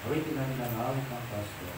Awitin natin ang awit ng pastor.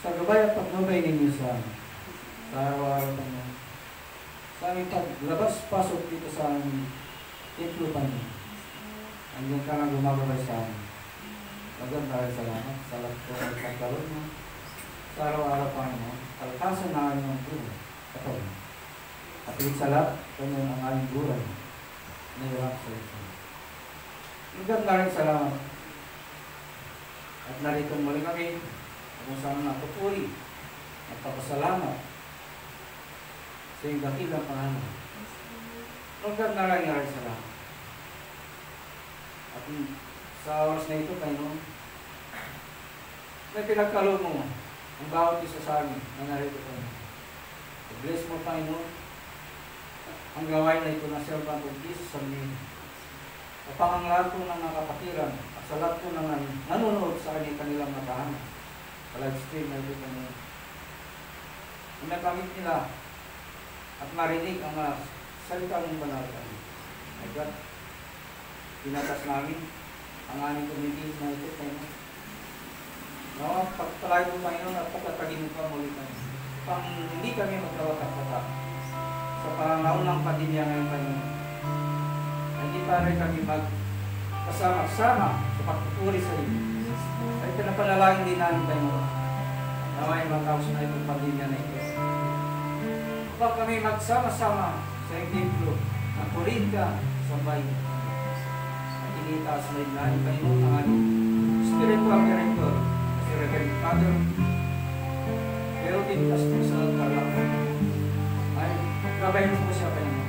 Sa gabay at pagmamay ninyo sa araw-araw ninyo. Sa aming paglabas-pasok dito sa templo pa niyo. Andiyan ka lang gumagabay sa amin. Magandang salamat sa lahat po ng pagkaroon mo. sa araw-araw, Panginoon, kalakasan na aming ang buhay, katawan. At higit sa lahat, Panginoon, ang aming buhay na hirap sa ito. Hanggang maraming salamat. At narito muli kami kung saan natupuri at papasalamat sa iyong dakilang pangalan. Hanggang maraming salamat. At sa oras na ito, Panginoon, may pinagkaloob mo ang bawat isa sa amin na narito ko. Bless mo, Panginoon, ang gawain na ito na servant of Jesus sa amin. Upang ang lahat po ng nakapatiran at sa lahat po ng nanonood sa kanilang matahanan sa live stream na ito, Panginoon, ang nakamit nila at marinig ang salita ng banal. My God, pinatas namin ang aming community na ito, Panginoon. No, pagpalay mo, Panginoon, at pagkatagin mo pa muli, Panginoon. Pang hindi kami magkawatak-watak sa pangaunang pandemya ngayon, Panginoon. Hindi pa rin kami magkasama-sama sa pagpupuri sa iyo. Ay pinapanalangin din namin, Panginoon, na may magkaos na itong pandemya na ito. Upang kami magsama-sama sa iyong templo, na purin ka sa bayan. At initaas na rin namin, Panginoon, ang aming spiritual director, si Reverend Father, pero din pastor sa Tarlac. Ay, gabayin mo po siya, Panginoon.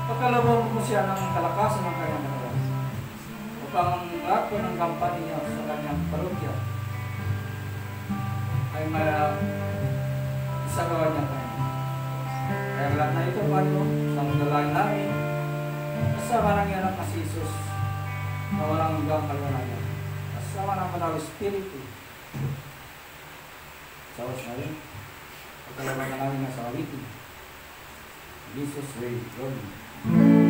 Pagkalabaw mo po siya ng kalakasan ng kanyang katawan. Upang ang lahat po ng kampanya niya sa kanyang parokya ay isagawa niya, Panginoon. Kaya lahat na ito, Panginoon, sa magdalangin namin, kasama ng iyong anak na si Jesus na walang hanggang kalwanagan. Kasama ng Banal Espiritu. Sa oras na rin, pagkalaban na namin na sa awitin. Jesus way, Lord. Yes.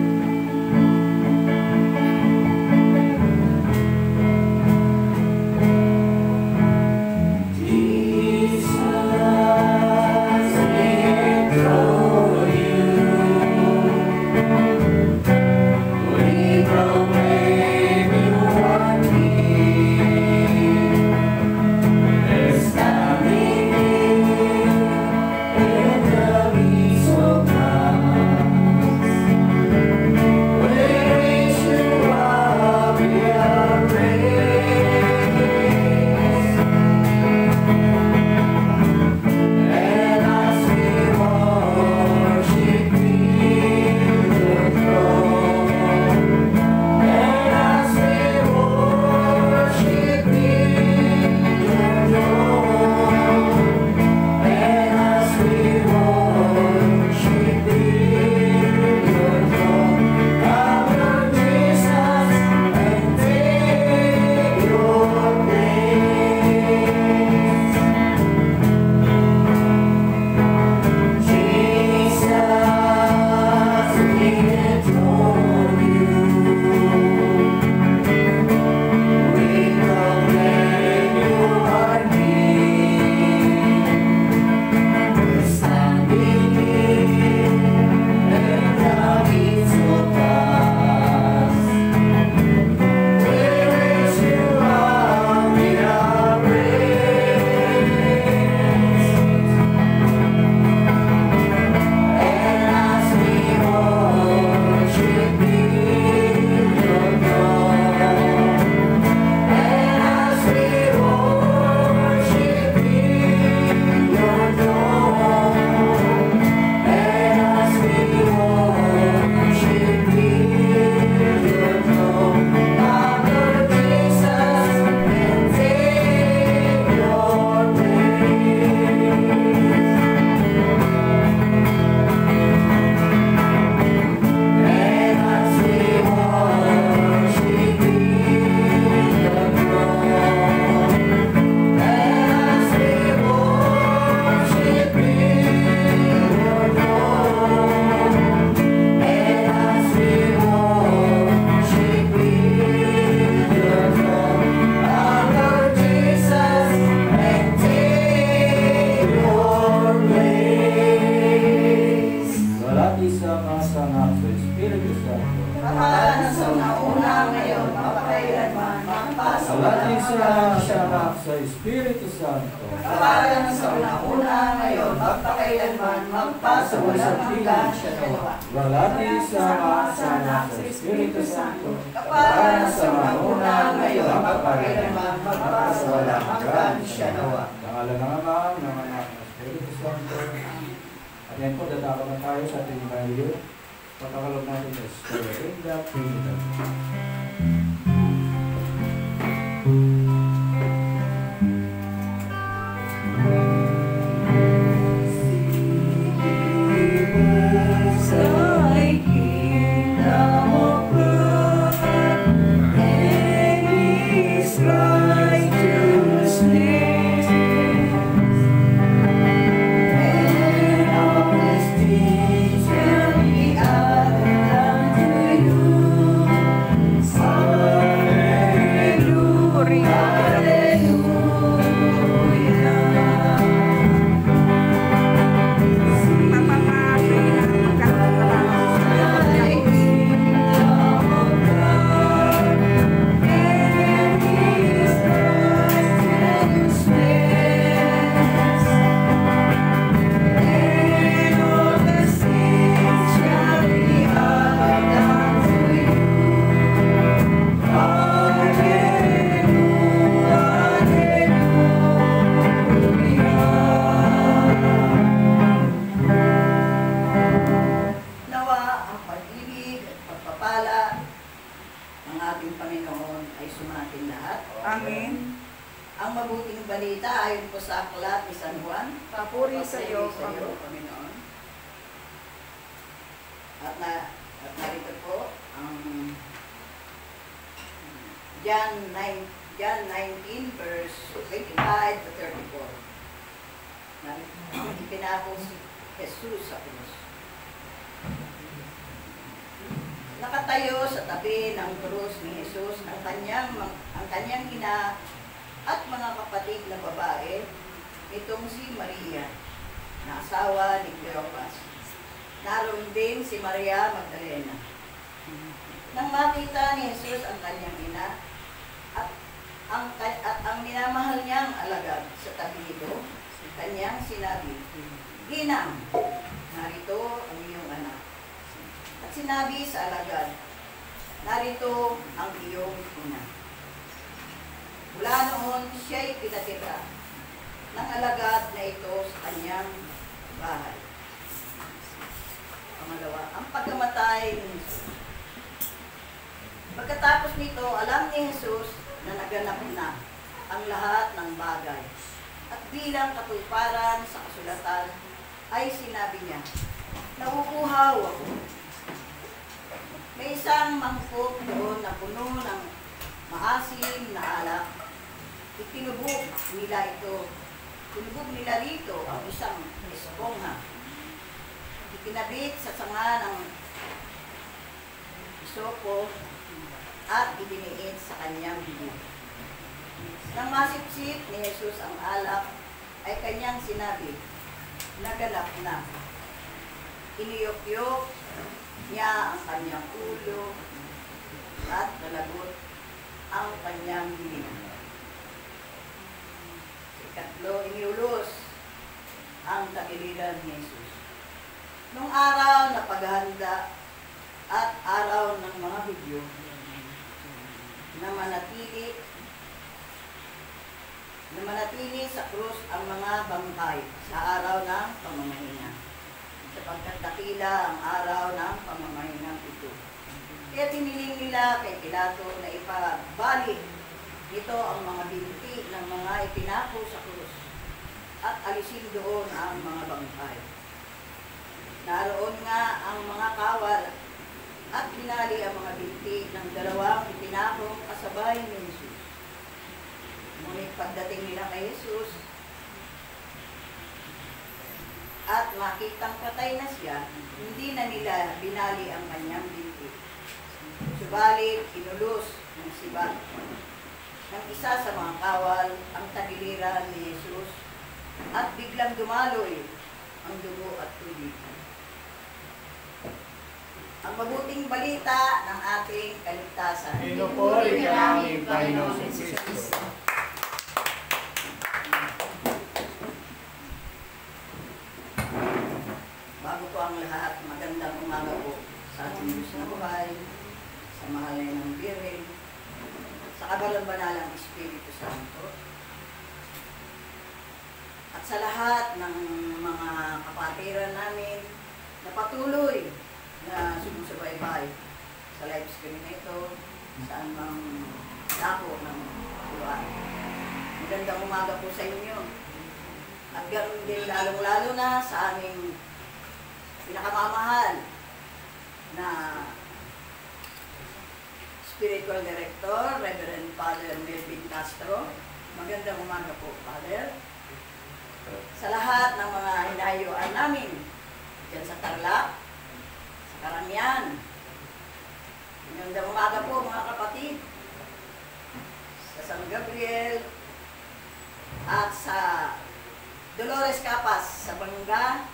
sa Espiritu Santo. Kawalan sa una ngayon, magpakailanman, magpasawalang hanggan siya nawa. Walati sa Anak sa Espiritu Santo. Kawalan sa una ngayon, magpakailanman, magpasawalang hanggan siya nawa. Pangalan ng Ama, ng Anak, ng Espiritu Santo. At yan po, dadako na tayo sa ating Evangelyo. Pagkakalog natin sa Story in the Kingdom. Amen. Ang mabuting balita ayon po sa aklat ni San Juan. Papuri sa iyo, Panginoon. At narito po ang John 19 verse 25 to 34. Ipinako si Jesus sa krus. Nakatayo sa tabi ng krus ni Jesus ang kanyang ina at mga kapatid na babae, itong si Maria, na asawa ni Cleopas. Naroon din si Maria Magdalena. Nang makita ni Jesus ang kanyang ina at ang minamahal niyang alagad sa tabi nito, kanyang sinabi, "Ginang, narito ang iyong anak." At sinabi sa alagad, "Narito ang iyong ina." Mula noon, siya'y pinatira ng alagad na ito sa kanyang bahay. Pangalawa, ang pagkamatay ni Jesus. Pagkatapos nito, alam ni Jesus na naganap na ang lahat ng bagay. At bilang katuparan sa kasulatan, ay sinabi niya, "Nauuhaw ako." May isang mangkok doon na puno ng maasim na alak. Itinubog nila ito. Tinubog nila rito ang isang esponga. Itinabit sa sanga ng isopo at idiniit sa kanyang bibig. Nang masipsip ni Jesus ang alak, ay kanyang sinabi, "Naganap na." Iniyok-yok niya ang kanyang ulo at nalagot ang kanyang bibig. Ikatlo, iniulos ang tagiliran ni Jesus. Nung araw na paghahanda at araw ng mga Hudyo na manatili sa krus ang mga bangkay sa araw ng pamamahinga, sapagkat dakila ang araw ng pamamahinga ito. Kaya tiniling nila kay Pilato na ipabalik ito ang mga binti ng mga ipinako sa krus at alisin doon ang mga bangkay. Naroon nga ang mga kawal at binali ang mga binti ng dalawang ipinakong kasabay ni Jesus. Ngunit pagdating nila kay Jesus at makitang patay na siya, hindi na nila binali ang kanyang binti. Subalit, inulos ng sibat ng isa sa mga kawal ang tagiliran ni Jesus at biglang dumaloy ang dugo at tubig. Ang mabuting balita ng ating kaligtasan. Pinupuri ka namin, Panginoon Kristo. pang lahat, magandang umaga po sa ating Diyos na buhay, sa mahal ng Birhen, sa kabalang-banalang Espiritu Santo, at sa lahat ng mga kapatiran namin na patuloy na sumusubaybay sa live stream nito, saan mang dako ng lugar. Magandang umaga po sa inyo. At ganoon din lalong-lalo na sa aming pinakamamahal na Spiritual Director, Reverend Father Melvin Castro. Magandang umaga po, Father. Sa lahat ng mga hinahayuan namin, dyan sa Tarlac, sa Karamihan. Magandang umaga po, mga kapatid. Sa San Gabriel, at sa Dolores Capas, sa Banga,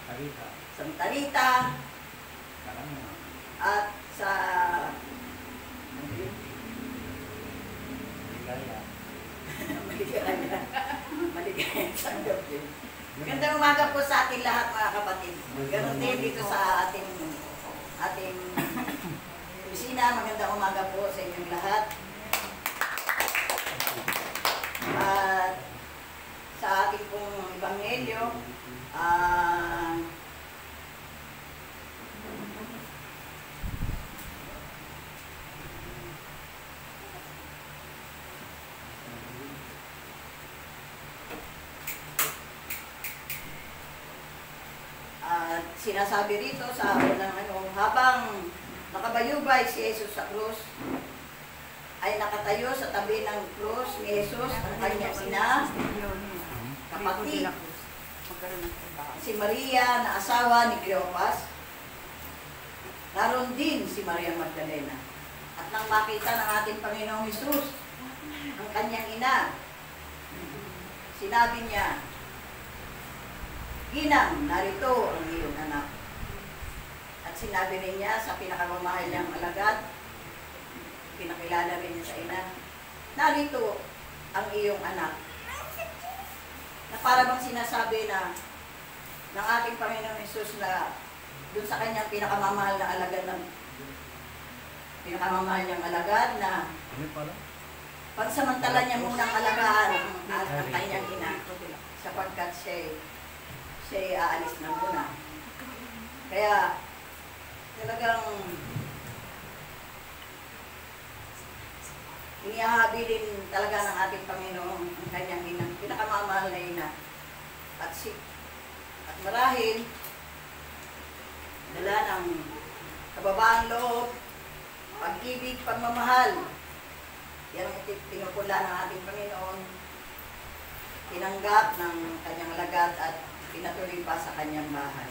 Tarita. Santa Rita, Karamihan. at sa Ligaya. Maligaya San Gabriel. Magandang umaga po sa ating lahat, mga kapatid. Ganon din dito sa ating kusina. Magandang umaga po sa inyong lahat. At sa ating pong ebanghelyo, sinasabi rito sa unang habang nakabayubay si Jesus sa krus, ay nakatayo sa tabi ng krus ni Jesus ang kanyang ina, kapatid, si Maria na asawa ni Cleopas. Naroon din si Maria Magdalena. At nang makita ng ating Panginoong Jesus ang kanyang ina, sinabi niya, "Ginang, narito ang iyong anak." At sinabi rin niya sa pinakamamahal niyang alagad, pinakilala rin niya sa ina, "Narito ang iyong anak." Na para bang sinasabi na ng ating Panginoong Jesus na dun sa kanyang pinakamamahal na alagad niyang alagad na pansamantala niya munang alagaan ang kanyang ina sapagkat siya aalis na muna. Kaya talagang inihahabi din talaga ng ating Panginoon ang kanyang ina, pinakamamahal na ina. At marahil dala ng kababaang loob, pag-ibig, pagmamahal, yan ang pinupula ng ating Panginoon, tinanggap ng kanyang alagad at pinatuloy pa sa kanyang bahay.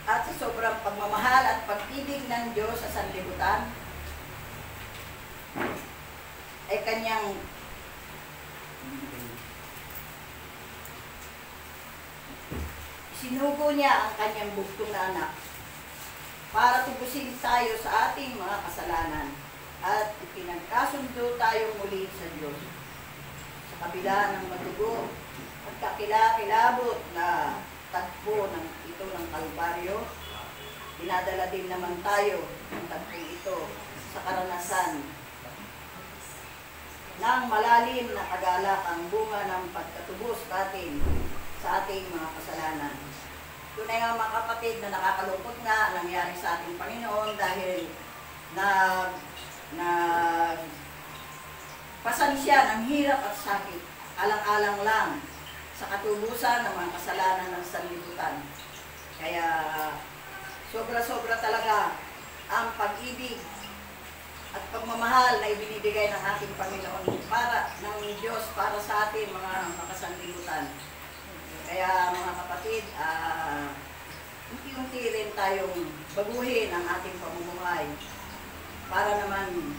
At sa sobrang pagmamahal at pag-ibig ng Diyos sa sanlibutan, ay kanyang sinugo niya ang kanyang bugtong na anak para tubusin tayo sa ating mga kasalanan at ipinagkasundo tayo muli sa Diyos. Sa kabila ng matugo at kakilakilabot na tagpo ng ito ng Kalbaryo, dinadala din naman tayo ng tagpo ito sa karanasan ng malalim na kagalakang bunga ng pagkatubos natin sa ating mga kasalanan. Tunay nga, mga kapatid, na nakakalungkot nga nangyari sa ating Panginoon dahil pasan siya ng hirap at sakit, alang-alang lang sa katubusan ng mga kasalanan ng sanlibutan. Kaya sobra-sobra talaga ang pag-ibig at pagmamahal na ibinibigay ng ating Panginoon ng Diyos para sa ating mga makasanlibutan. Kaya mga kapatid, unti-unti rin tayong baguhin ang ating pamumuhay para naman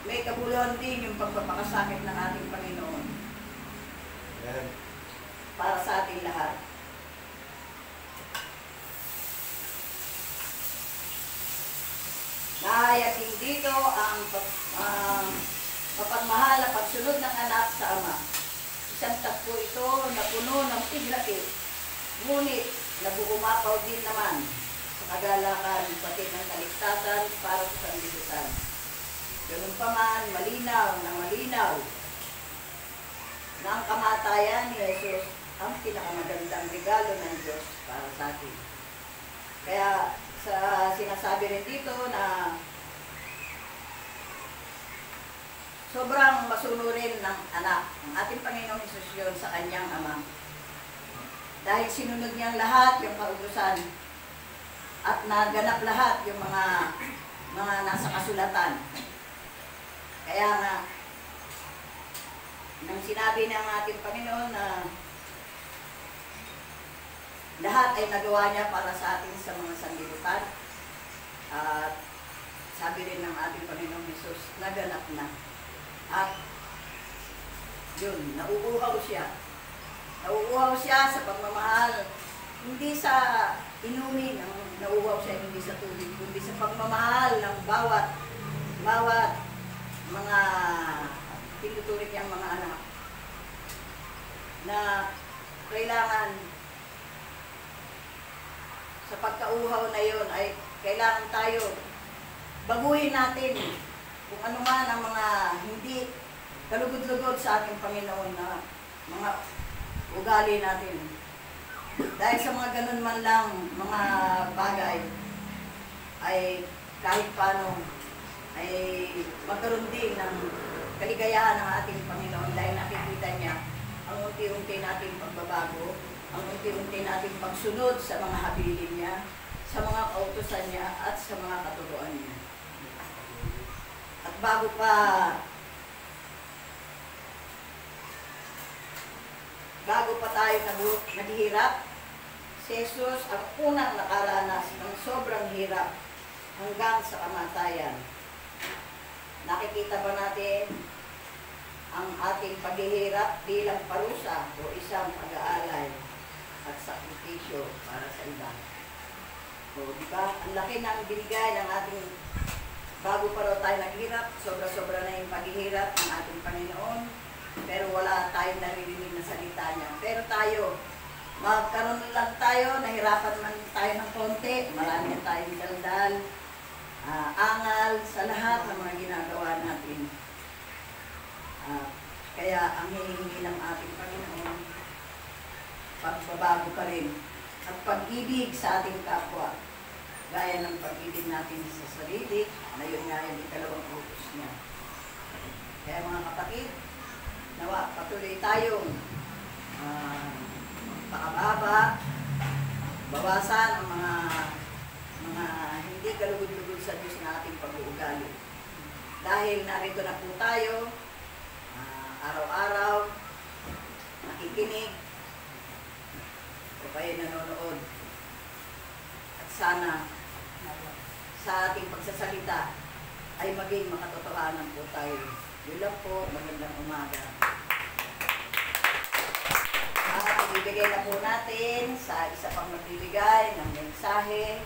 may kabuluhan din yung pagpapakasakit ng ating Panginoon para sa ating lahat. po ito na puno ng tiglaki, ngunit nabuumapaw din naman sa kagalakan pati ng kaligtasan para sa sanlibutan. Ganun pa man, malinaw na ang kamatayan ni Jesus ang pinakamagandang regalo ng Diyos para sa atin. Kaya sinasabi rin dito na sobrang masunurin ng anak, ang ating Panginoong Hesus yun sa kanyang ama. Dahil sinunod niyang lahat yung kautusan at naganap lahat yung mga nasa kasulatan. Kaya nga, nang sinabi ng ating Panginoon na lahat ay nagawa niya para sa atin sa mga sanlibutan, at sabi rin ng ating Panginoong Hesus, naganap na. At yun, nauuhaw siya. Nauuhaw siya sa pagmamahal, hindi sa inumin, nauuhaw siya hindi sa tubig, kundi sa pagmamahal ng bawat mga tinuturing niyang mga anak na kailangan sa pagkauhaw na yun ay kailangan tayo baguhin natin kung ano man ang mga hindi kalugod-lugod sa ating Panginoon na mga ugali natin. Dahil sa mga ganun man lang mga bagay ay kahit paano ay magkaroon din ng kaligayahan ng ating Panginoon dahil nakikita niya ang unti-unti nating pagbabago, ang unti-unti nating pagsunod sa mga habilin niya, sa mga kautusan niya at sa mga katuruan niya. At bago pa tayo naghihirap, si Jesus ang unang nakaranas ng sobrang hirap hanggang sa kamatayan. Nakikita ba natin ang ating paghihirap bilang parusa o isang pag-aalay at sakripisyo para sa iba? O, di ba? Ang laki ng binigay ng ating, bago pa raw tayo naghirap, sobra-sobra na yung paghihirap ng ating Panginoon, pero wala tayong naririnig na salita niya. Pero tayo, magkaroon lang tayo, nahirapan man tayo ng konti, marami na tayong daldal, angal sa lahat ng mga ginagawa natin. Kaya ang hinihingi ng ating Panginoon, pagbabago pa rin at pag-ibig sa ating kapwa, gaya ng pag-ibig natin sa sarili, na yun nga yung ikalawang utos niya. Kaya mga kapatid, nawa patuloy tayong pakababa, bawasan ang mga hindi kalugod-lugod sa Diyos na ating pag-uugali. Dahil narito na po tayo, araw-araw, nakikinig, o kaya nanonood. At sana, sa ating pagsasalita, ay maging makatotohanan po tayo. Yun lang po, magandang umaga. At ibigay na po natin sa isa pang magbibigay ng mensahe.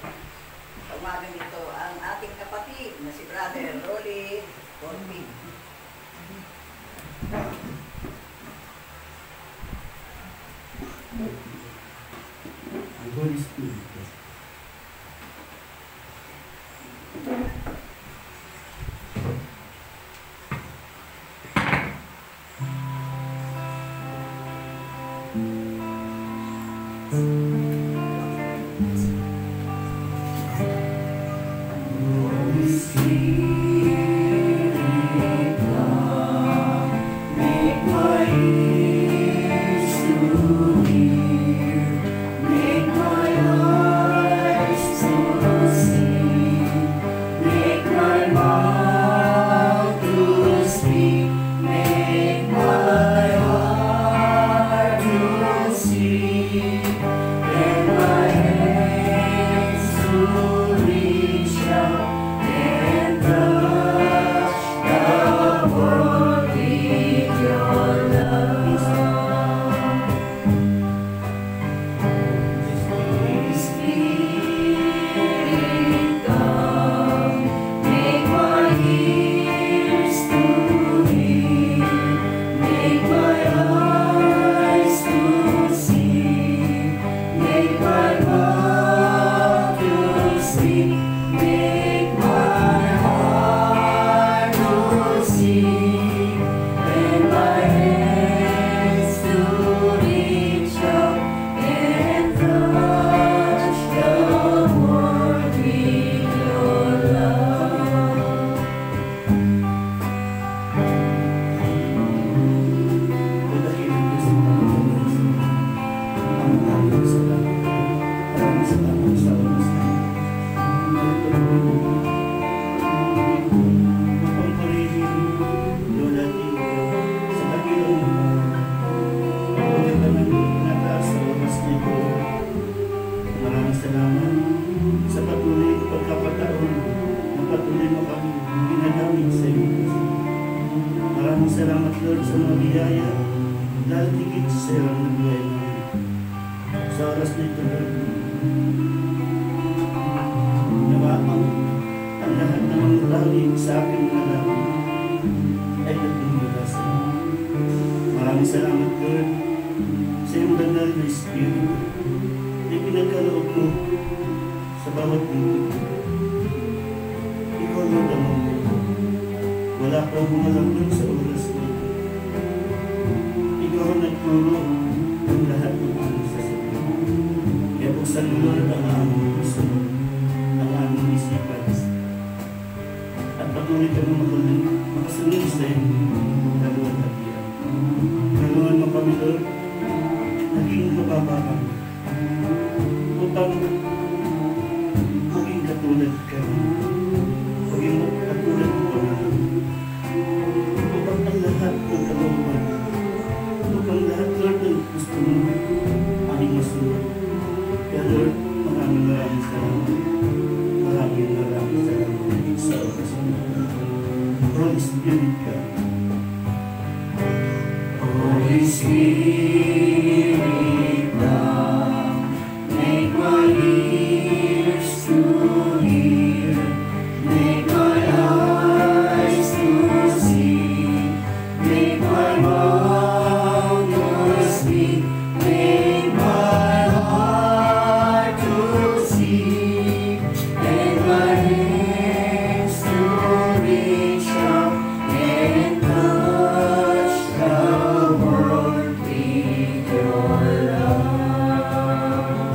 Umagang ito ang ating kapatid na si Brother Rolly Corpin. Ang Holy Spirit. pinataas sa oras na ito. Maraming salamat sa patuloy na pagkakataon na patuloy mo kami ginagamit sa iyo. Maraming salamat, Lord, sa mga biyaya, lalo higit sa iyo ang buhay namin. Sa oras na ito, Lord, nawa ang lahat ng mga rally sa aking nalaman ay nagdumula sa iyo. Maraming salamat, Lord, sa iyong banal na Espiritu na pinagkaloob mo sa bawat lingkod. Ikaw, Lord, ang mga wala pa mga lang sa oras na ito. Ikaw ang nagturo ng lahat ng aming sasabihin. Kaya buksan mo, Lord, ang aming puso, ang aming isipan, at patuloy kami makasunod sa iyong dalawang hatian. Tulungan mo kami, Lord, naging mababa kami upang maging katulad kami. Maging katulad mo kami upang ang lahat ng kalooban, upang lahat, Lord, ng gusto mo aming masunod. Kaya, Lord, maraming salamat. Maraming salamat sa oras mo. Holy Spirit ka. Holy Spirit come, make my ears to hear, make my eyes to see, make my mouth to speak, make my heart to sing, and my hands to reach out and touch the world with your love.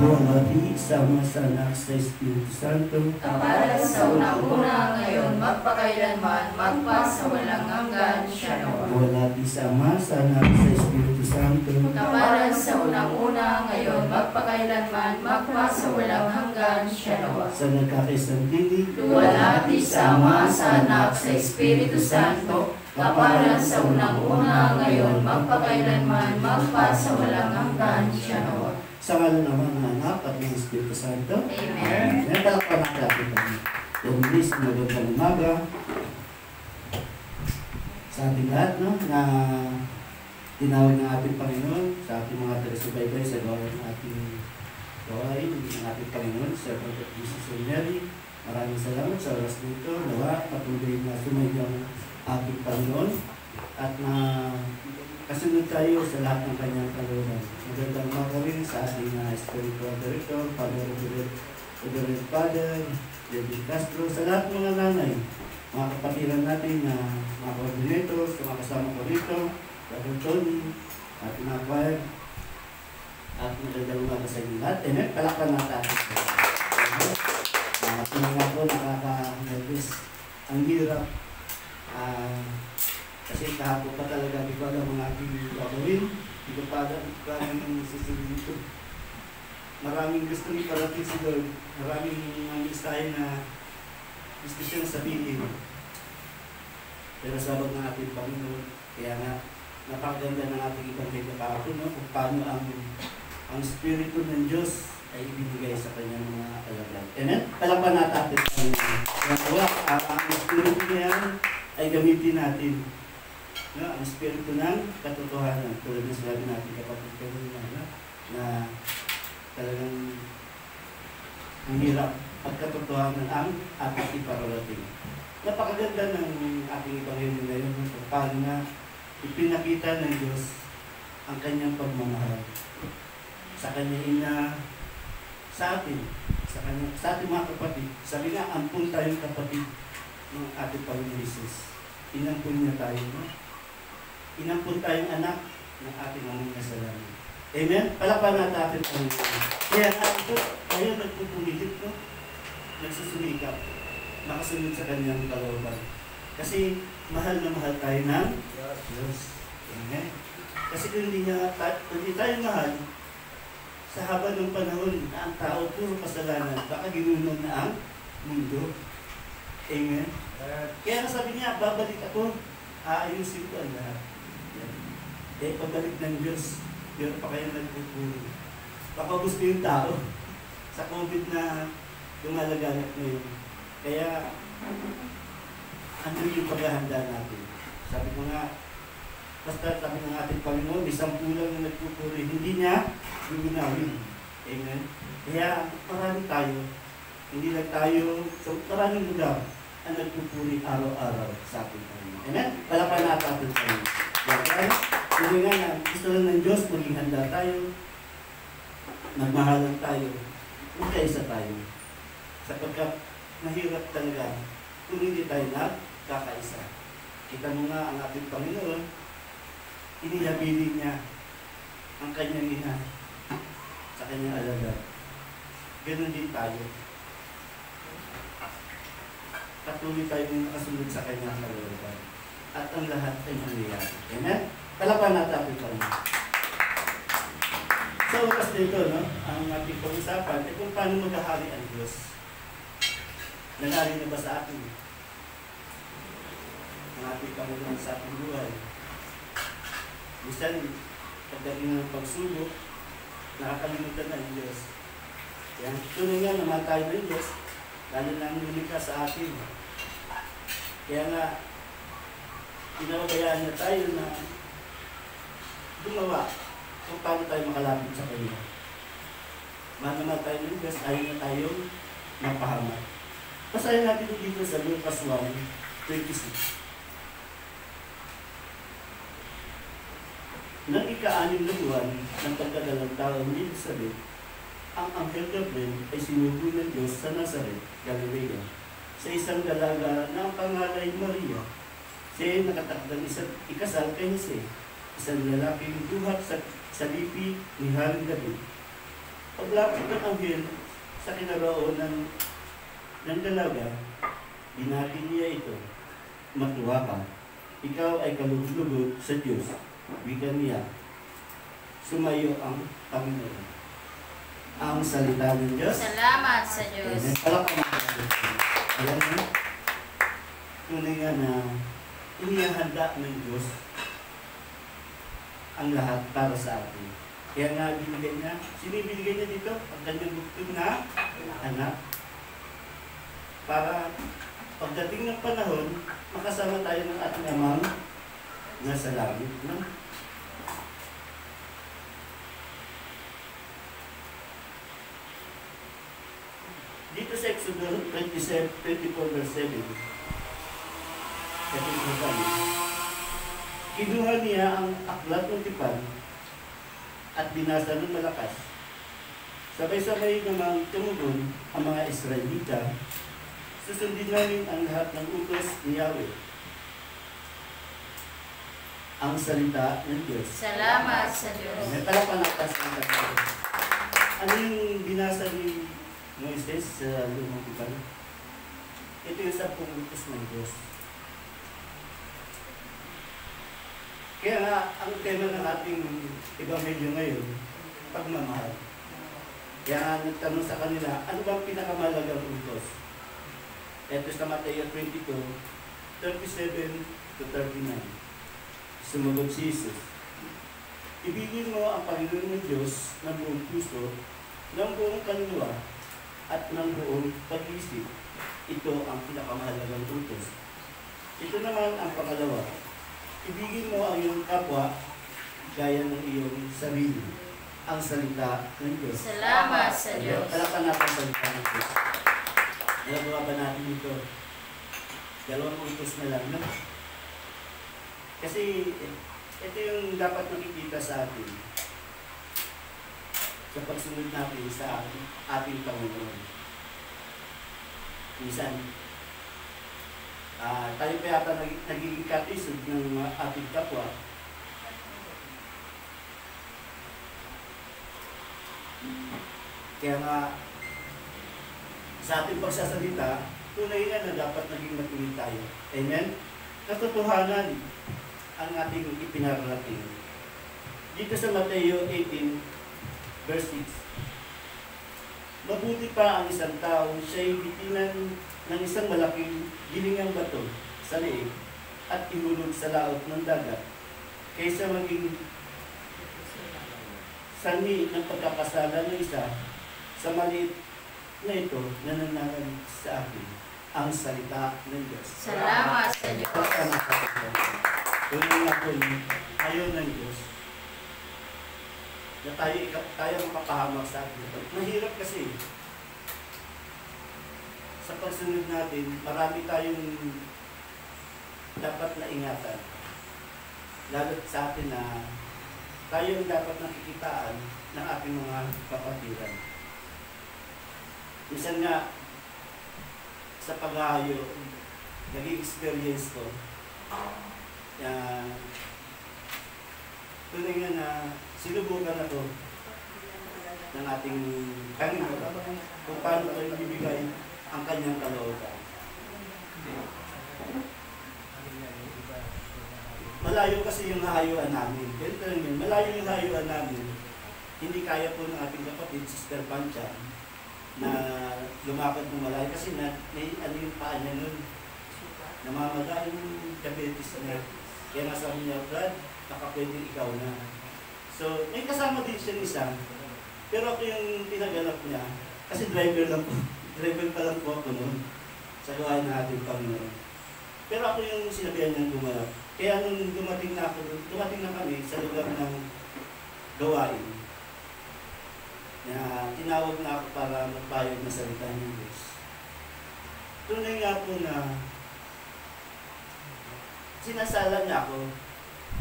Buwalati sama sa anak sa Espiritu Santo. Kapalan sa unang-una, ngayon, magpakailanman, magpasawalang hanggan. Shalom. Buwalati sama sa anak sa Espiritu Santo. Kapalan sa unang-una, ngayon, magpakailanman, magpasawalang hanggan. Shalom. Sa nagkakaisang tinig. Luwalhati sama sa anak sa Espiritu Santo. Kapalan sa unang-una, ngayon, magpakailanman, magpasawalang hanggan. Shalom. Sa ngalan naman ng anak at ng Espiritu Santo. Amen. Natalakpan natin kami. Yung list, magandang umaga sa ating lahat, no, na tinawag ng ating Panginoon, sa ating mga taga-subaybay sa gawain ng ating gawain ng ating Panginoon, sa Pagkat Jesus and Mary. Maraming salamat sa oras nito. Nawa, patuloy na sumayo ang ating Panginoon at na kasunod tayo sa lahat ng kanyang kalooban. Magandang umaga rin sa ating spiritual director, Father Reverend Father David Castro, sa lahat ng mga nanay, mga kapatiran natin na mga coordinators, mga kasama ko rito, Dr. Tony, at mga choir, at magandang umaga sa inyo lahat. Palakpan natin. Tingnan ako, nakaka-nervous. Ang hirap. Kasi kahapon pa talaga, di ko alam ang aking gagawin. Di ko pa alam ang susunod dito. Maraming gusto rin parating si Lord. Maraming mga listahin na gusto siyang sabihin. Pero sabag ng ating Panginoon, kaya nga, napakaganda ng ating Ebanghelyo kahapon, no? Kung paano ang Espiritu ng Diyos ay ibinigay sa kanyang mga alagad. Amen? Palakpan natin ang Panginoon. Ang Espiritu niya ay gamitin natin. No, ang Espiritu ng katotohanan, tulad na sinabi natin kapatid kanina, no? Na talagang ang hirap at katotohanan ang ating ipararating. Napakaganda ng ating Ebanghelyo ngayon kung paano na ipinakita ng Diyos ang kanyang pagmamahal sa kanyang ina, sa ating mga kapatid. Sabi nga, ampun tayong kapatid ng ating Panginoon Jesus. Inampun niya tayo, no? Inampun tayong anak ng ating among nasa langit. Amen? Palakpan natin ang kaya ito, tayo nagpupumilit, no? Nagsusumikap, nakasunod sa kanyang kalooban. Kasi mahal na mahal tayo ng Diyos. Amen? Kasi kung hindi tayo mahal, sa haba ng panahon na ang tao puro kasalanan, baka ginunog na ang mundo. Amen? Kaya sabi niya, babalik ako, aayusin ko ang lahat. Pagbalik ng Diyos, Meron pa kayo nagpupuri. Baka gusto yung tao sa COVID na lumalaganap ngayon. Kaya, ano yung paghahanda natin? Sabi ko nga, basta sabi ng ating Panginoon, isang pulang na nagpupuri, hindi niya guminawin. Amen? Kaya, marami tayo. Hindi lang tayo, so maraming lugar ang nagpupuri araw-araw sa ating Panginoon. Amen? Palapan natin sa inyo. Kaya, hindi nga na, gusto lang ng Diyos, maging handa tayo, nagmahalan tayo, magkaisa tayo. Sapagkat mahirap talaga kung hindi tayo nagkakaisa. Kita mo nga ang ating Panginoon, inihabilin niya ang kanyang ina sa kanyang alagad. Ganun din tayo. Patuloy tayo din nakasunod sa kanyang kalooban. At ang lahat ay mangyayari. Amen? Palapan natin ang Panginoon. Sa oras dito, no, ang ating pag-usapan ay kung paano maghahari ang Diyos. Nangyari na ba sa atin? Ang ating Panginoon sa ating buhay. Minsan, pagdating ng pagsubok, nakakalimutan na ang Diyos. Kaya tunay nga naman tayo ng Diyos, lalo na ang lumika sa atin. Kaya nga, pinabayaan na tayo na gumawa kung paano tayo makalapit sa Kanya. Mahal naman tayo ng Diyos, ayaw na tayong mapahamak. Basahin natin dito sa Lucas 1:26. Nang ika-6 na buwan ng pagkadalang tao ni Elizabeth, ang anghel Gabriel ay sinugo ng Diyos sa Nazaret, Galilea, sa isang dalaga na ang pangalan Maria. Siya ay nakatakdang ikasal kay Jose, isang lalaking duhat sa lipi ni Haring David. Paglapit ng anghel sa kinaroonan ng dalaga, binati niya ito, "Matuwa ka, ikaw ay kalugod-lugod sa Diyos." Wika niya, "Sumayo ang Panginoon." Ang salita ng Diyos. Salamat sa Diyos. Palakpakan natin. Alam mo, tunay nga na inihahanda ng Diyos ang lahat para sa atin. Kaya nga binigay niya, sinibigay niya dito ang kanyang bugtong na anak. Para pagdating ng panahon, makasama tayo ng ating amang nasa langit. No? Dito sa Exodus 24:7, kinuha niya ang aklat ng tipan at binasa ng malakas. Sabay-sabay namang tumugon ang mga Israelita. Susundin namin ang lahat ng utos ni Yahweh. Ang salita ng Diyos. Salamat sa Diyos. May palapanakas ng Diyos. Ano yung binasa ni Moises sa lumang tipan? Ito yung 10 utos ng Diyos. Kaya nga, ang tema ng ating ebanghelyo ngayon, pagmamahal. Kaya nagtanong sa kanila, ano bang pinakamalagang utos? Ito sa Mateo 22:37-39. Sumagot si Jesus, "Ibigin mo ang Panginoon ng Diyos ng buong puso, ng buong kaluluwa, at ng buong pag-isip. Ito ang pinakamahalagang utos. Ito naman ang pangalawa. Ibigin mo ang iyong kapwa gaya ng iyong sarili." Ang salita ng Diyos. Salamat sa Diyos. Palakpan natin ang salita ng Diyos. Nagawa ba natin ito? 2 utos na lang, no? Kasi ito yung dapat makikita sa atin sa pagsunod natin sa ating Panginoon. Minsan, tayo pa yata nagiging katisod ng ating kapwa. Kaya nga, sa ating pagsasalita, tunay nga na dapat naging matuwid tayo. Amen? Katotohanan ang ating ipinararating. Dito sa Mateo 18:6, "Mabuti pa ang isang tao, siya'y bitinan ng isang malaking gilingang bato sa leeg at ihulog sa laot ng dagat, kaysa maging sanhi ng pagkakasala ng isa, sa maliit na ito, nananalig sa akin ang salita ng Diyos. Salamat sa Diyos. Tunay nga po ayaw ng Diyos na tayo makapahamak sa atin. Mahirap kasi sa pagsunod natin, marami tayong dapat na ingatan. Lalo sa atin na tayo ang dapat nakikitaan ng ating mga kapatiran. Minsan nga, sa paghahayo, naging experience ko, tunay nga na sinubukan ako ng ating Panginoon kung paano tayo bibigay ang kanyang kalooban. Malayo kasi yung hayuan namin. Ganito lang yun, malayo yung hayuan namin. Hindi kaya po ng ating kapatid, Sister Pancha, na lumakad ng malayo kasi may ano yung paa niya nun. Namamaga yung diabetes niya. Kaya nga sabi niya, Brad, baka pwede ikaw na. So, may kasama din siya isa. Pero ako yung pinagalap niya, kasi driver lang po. Driver pa lang po ako noon sa gawain na ating Panginoon. Pero ako yung sinabihan niyang gumalap. Kaya nung dumating na kami sa lugar ng gawain, na tinawag na ako para magpayag na salita ng Diyos. Tunay nga po na sinasala niya ako.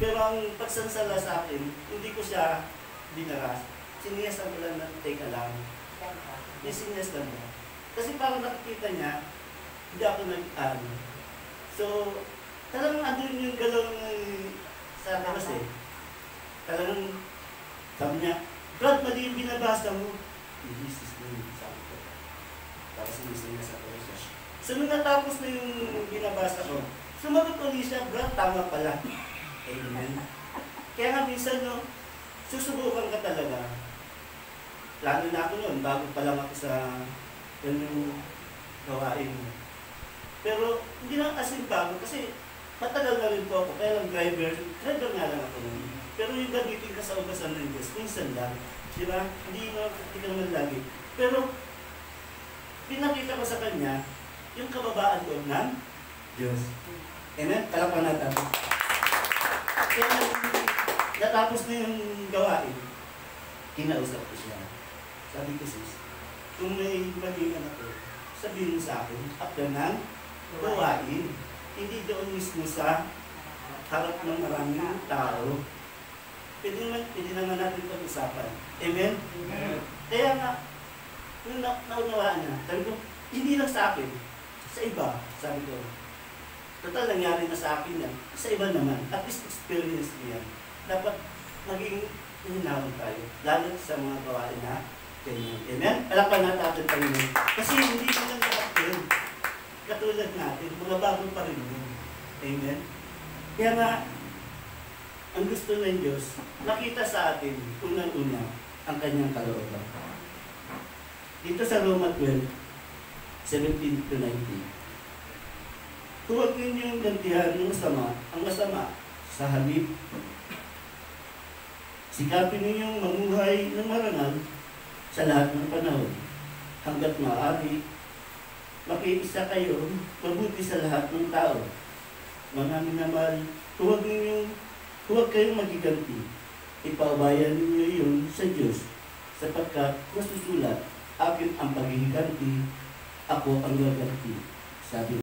Pero ang pagsansala sa akin, hindi ko siya dinaras. Siniyasan ko lang na, teka lang. Siniyasan lang niya. Kasi parang nakikita niya, hindi ako nag-ano. So, talagang andun yung galaw sa labas eh. Talagang, sabi niya, Brad, mali yung binabasa mo. Jesus name, sabi ko. Tapos sinising na sa siya. So, nung natapos na yung binabasa ko, sumagot ulit siya, Brad, tama pala. Amen. Kaya nga minsan, no, susubukan ka talaga. Lalo na ako noon, bago pa lang ako sa yung gawain mo. Pero hindi lang asin bago kasi matagal na rin po ako. Kaya lang driver nga lang ako noon. Pero yung gamitin ka sa ugasan ng Diyos, minsan lang. Di ba? Hindi ka naman lagi. Pero pinakita ko sa kanya yung kababaan ko ng Diyos. Amen? Palakpan natin. Kaya natapos na yung gawain, kinausap ko siya. Sabi ko, sis, kung may mali anak ko, sabihin mo sa akin, after ng gawain, hindi doon mismo sa harap ng maraming tao. Pwede naman natin pag-usapan. Amen? Amen? Kaya nga, nung naunawaan niya, sabi ko, hindi lang sa akin, sa iba, sabi ko. Total, nangyari na sa akin yan. Sa iba naman, at least experience mo yan. Dapat maging hinahon tayo, lalo sa mga gawain na ganyan. Amen? Palakpan natin ating Panginoon. Kasi hindi ko lang lahat yun. Katulad natin, mga bago pa rin yun. Amen? Kaya nga, ang gusto ng Diyos, nakita sa atin, unang-una, ang kanyang kalooban. Dito sa Roma 12, 17-19. Huwag ninyong gantihan ng masama, ang masama sa halip. Sikapin ninyong mamuhay ng marangal sa lahat ng panahon. Hanggat maaari, makiisa kayo, mabuti sa lahat ng tao. Mga minamahal, huwag kayong magiganti. Ipaubayan ninyo yun sa Diyos, sapagkat nasusulat, akin ang paghihiganti, ako ang gaganti. Sabi